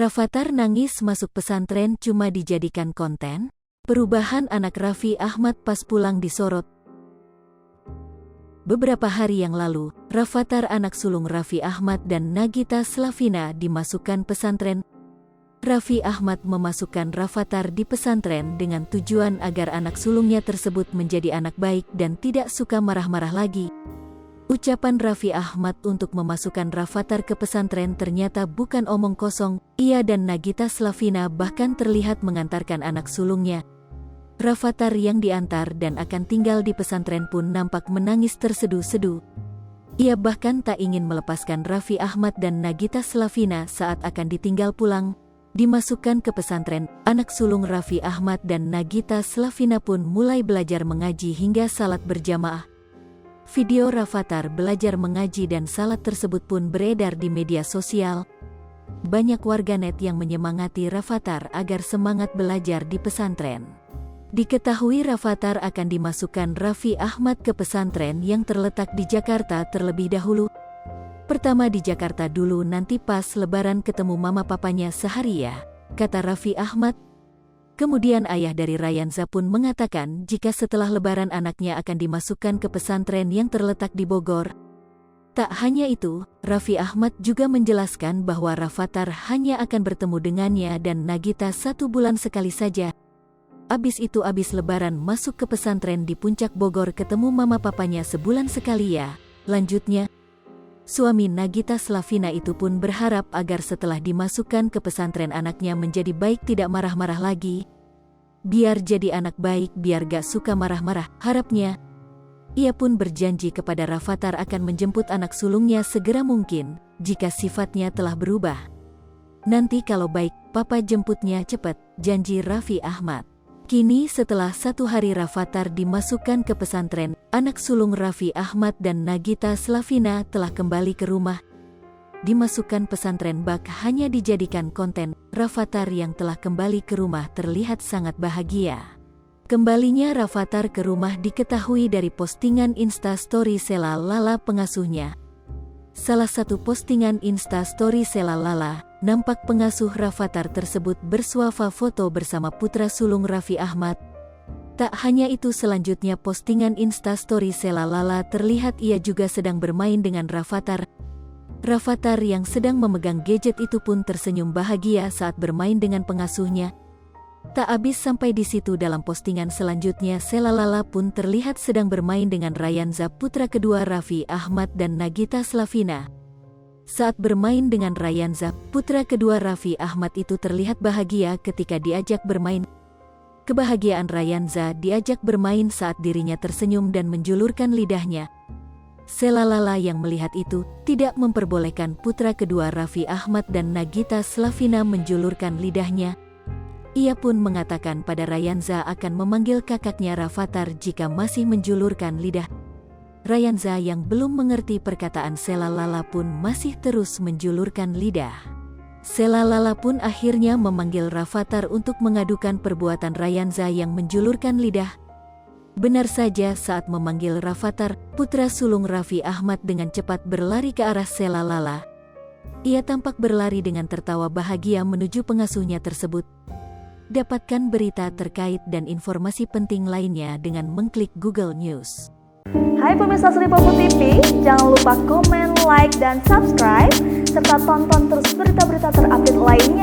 Rafathar nangis masuk pesantren cuma dijadikan konten? Perubahan anak Raffi Ahmad pas pulang disorot. Beberapa hari yang lalu, Rafathar anak sulung Raffi Ahmad dan Nagita Slavina dimasukkan pesantren. Raffi Ahmad memasukkan Rafathar di pesantren dengan tujuan agar anak sulungnya tersebut menjadi anak baik dan tidak suka marah-marah lagi. Ucapan Raffi Ahmad untuk memasukkan Rafathar ke pesantren ternyata bukan omong kosong. Ia dan Nagita Slavina bahkan terlihat mengantarkan anak sulungnya. Rafathar yang diantar dan akan tinggal di pesantren pun nampak menangis terseduh-seduh. Ia bahkan tak ingin melepaskan Raffi Ahmad dan Nagita Slavina saat akan ditinggal pulang. Dimasukkan ke pesantren, anak sulung Raffi Ahmad dan Nagita Slavina pun mulai belajar mengaji hingga salat berjamaah. Video Rafathar belajar mengaji dan salat tersebut pun beredar di media sosial. Banyak warganet yang menyemangati Rafathar agar semangat belajar di pesantren. Diketahui Rafathar akan dimasukkan Raffi Ahmad ke pesantren yang terletak di Jakarta terlebih dahulu. Pertama di Jakarta dulu, nanti pas lebaran ketemu mama papanya sehari ya, kata Raffi Ahmad. Kemudian ayah dari Rayanza pun mengatakan jika setelah lebaran anaknya akan dimasukkan ke pesantren yang terletak di Bogor. Tak hanya itu, Raffi Ahmad juga menjelaskan bahwa Rafathar hanya akan bertemu dengannya dan Nagita 1 bulan sekali saja. Abis itu abis lebaran masuk ke pesantren di Puncak Bogor ketemu mama papanya sebulan sekali ya, lanjutnya. Suami Nagita Slavina itu pun berharap agar setelah dimasukkan ke pesantren anaknya menjadi baik, tidak marah-marah lagi. Biar jadi anak baik, biar gak suka marah-marah, harapnya. Ia pun berjanji kepada Rafathar akan menjemput anak sulungnya segera mungkin, jika sifatnya telah berubah. Nanti kalau baik, papa jemputnya cepat, janji Raffi Ahmad. Kini setelah 1 hari Rafathar dimasukkan ke pesantren, anak sulung Raffi Ahmad dan Nagita Slavina telah kembali ke rumah. Dimasukkan pesantren bak hanya dijadikan konten. Rafathar yang telah kembali ke rumah terlihat sangat bahagia. Kembalinya Rafathar ke rumah diketahui dari postingan Instastory Sheila Lala pengasuhnya. Salah satu postingan Instastory Sheila Lala, nampak pengasuh Rafathar tersebut bersuah foto bersama putra sulung Raffi Ahmad. Tak hanya itu, selanjutnya postingan Instastory Sheila Lala terlihat ia juga sedang bermain dengan Rafathar. Rafathar yang sedang memegang gadget itu pun tersenyum bahagia saat bermain dengan pengasuhnya. Tak habis sampai di situ, dalam postingan selanjutnya Sheila Lala pun terlihat sedang bermain dengan Rayanza, putra kedua Raffi Ahmad dan Nagita Slavina. Saat bermain dengan Rayanza, putra kedua Raffi Ahmad itu terlihat bahagia ketika diajak bermain. Kebahagiaan Rayanza diajak bermain saat dirinya tersenyum dan menjulurkan lidahnya. Sheila Lala yang melihat itu tidak memperbolehkan putra kedua Raffi Ahmad dan Nagita Slavina menjulurkan lidahnya. Ia pun mengatakan pada Rayanza akan memanggil kakaknya Rafathar jika masih menjulurkan lidah. Rayanza yang belum mengerti perkataan Sheila Lala pun masih terus menjulurkan lidah. Sheila Lala pun akhirnya memanggil Rafathar untuk mengadukan perbuatan Rayanza yang menjulurkan lidah. Benar saja, saat memanggil Rafathar, putra sulung Raffi Ahmad dengan cepat berlari ke arah Sheila Lala. Ia tampak berlari dengan tertawa bahagia menuju pengasuhnya tersebut. Dapatkan berita terkait dan informasi penting lainnya dengan mengklik Google News. Hai pemirsa Sri Popo TV, jangan lupa komen, like, dan subscribe, serta tonton terus berita-berita terupdate lainnya